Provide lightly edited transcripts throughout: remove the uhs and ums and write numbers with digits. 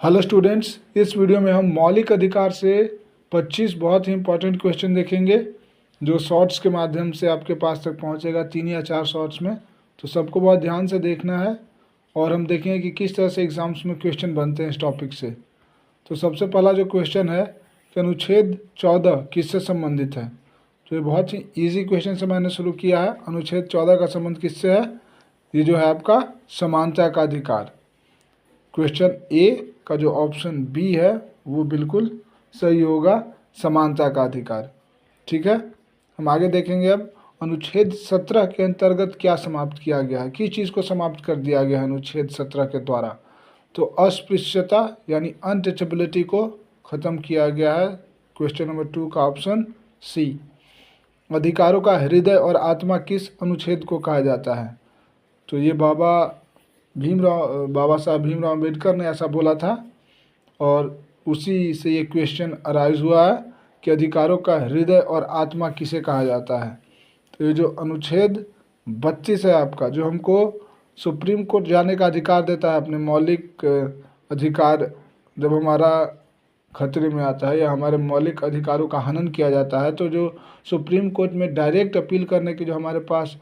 Hello students, इस video में हम मौलिक अधिकार से 25 बहुत ही इंपॉर्टेंट क्वेश्चन देखेंगे जो शॉर्ट्स के माध्यम से आपके पास तक पहुंचेगा 3 या 4 शॉर्ट्स में। तो सबको बहुत ध्यान से देखना है और हम देखेंगे कि किस तरह से एग्जाम्स में क्वेश्चन बनते हैं इस टॉपिक से। तो सबसे पहला जो क्वेश्चन है कि अनुच्छेद 14 किससे संबंधित है। तो ये बहुत ही ईजी क्वेश्चन से मैंने शुरू किया है। अनुच्छेद 14 का संबंध किससे है? ये जो है आपका समानता का अधिकार। क्वेश्चन ए का जो ऑप्शन बी है वो बिल्कुल सही होगा, समानता का अधिकार। ठीक है, हम आगे देखेंगे। अब अनुच्छेद 17 के अंतर्गत क्या समाप्त किया गया है, किस चीज़ को समाप्त कर दिया गया है अनुच्छेद 17 के द्वारा? तो अस्पृश्यता यानी अनटचेबिलिटी को ख़त्म किया गया है। क्वेश्चन नंबर 2 का ऑप्शन सी। अधिकारों का हृदय और आत्मा किस अनुच्छेद को कहा जाता है? तो ये बाबा साहब भीमराव अम्बेडकर ने ऐसा बोला था और उसी से ये क्वेश्चन अराइज हुआ है कि अधिकारों का हृदय और आत्मा किसे कहा जाता है। तो ये जो अनुच्छेद 32 है आपका, जो हमको सुप्रीम कोर्ट जाने का अधिकार देता है अपने मौलिक अधिकार जब हमारा खतरे में आता है या हमारे मौलिक अधिकारों का हनन किया जाता है, तो जो सुप्रीम कोर्ट में डायरेक्ट अपील करने की जो हमारे पास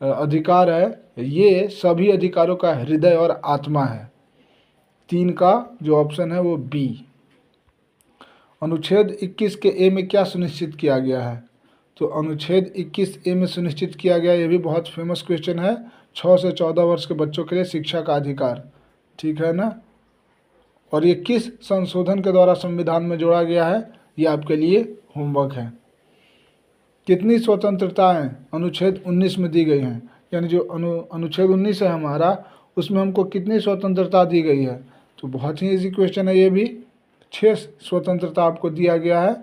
अधिकार है, ये सभी अधिकारों का हृदय और आत्मा है। 3 का जो ऑप्शन है वो बी। अनुच्छेद 21 के ए में क्या सुनिश्चित किया गया है? तो अनुच्छेद 21 ए में सुनिश्चित किया गया, ये भी बहुत फेमस क्वेश्चन है, 6 से 14 वर्ष के बच्चों के लिए शिक्षा का अधिकार। ठीक है ना? और ये किस संशोधन के द्वारा संविधान में जोड़ा गया है, ये आपके लिए होमवर्क है। कितनी स्वतंत्रताएं अनुच्छेद 19 में दी गई हैं, यानी जो अनुच्छेद 19 है हमारा, उसमें हमको कितनी स्वतंत्रता दी गई है? तो बहुत ही इजी क्वेश्चन है ये भी। 6 स्वतंत्रता आपको दिया गया है।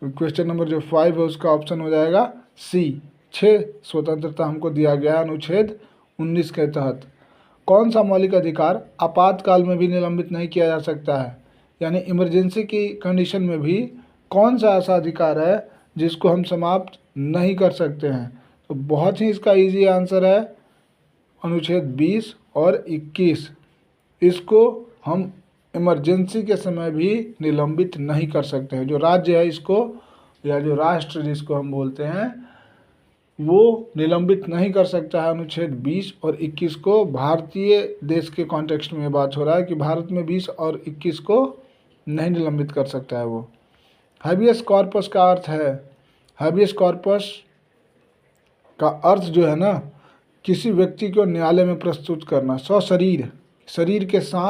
क्वेश्चन नंबर जो 5 है उसका ऑप्शन हो जाएगा सी। 6 स्वतंत्रता हमको दिया गया है अनुच्छेद 19 के तहत। कौन सा मौलिक अधिकार आपातकाल में भी निलंबित नहीं किया जा सकता है? यानी इमरजेंसी की कंडीशन में भी कौन सा ऐसा अधिकार है जिसको हम समाप्त नहीं कर सकते हैं? तो बहुत ही इसका इजी आंसर है अनुच्छेद 20 और 21। इसको हम इमरजेंसी के समय भी निलंबित नहीं कर सकते हैं। जो राज्य है इसको, या जो राष्ट्र जिसको हम बोलते हैं, वो निलंबित नहीं कर सकता है अनुच्छेद 20 और 21 को। भारतीय देश के कॉन्टेक्स्ट में बात हो रहा है कि भारत में 20 और 21 को नहीं निलंबित कर सकता है वो। हैबियस कॉर्पस का अर्थ है, हैबियस कॉर्पस का अर्थ जो है ना, किसी व्यक्ति को न्यायालय में प्रस्तुत करना, सशरीर, शरीर के साथ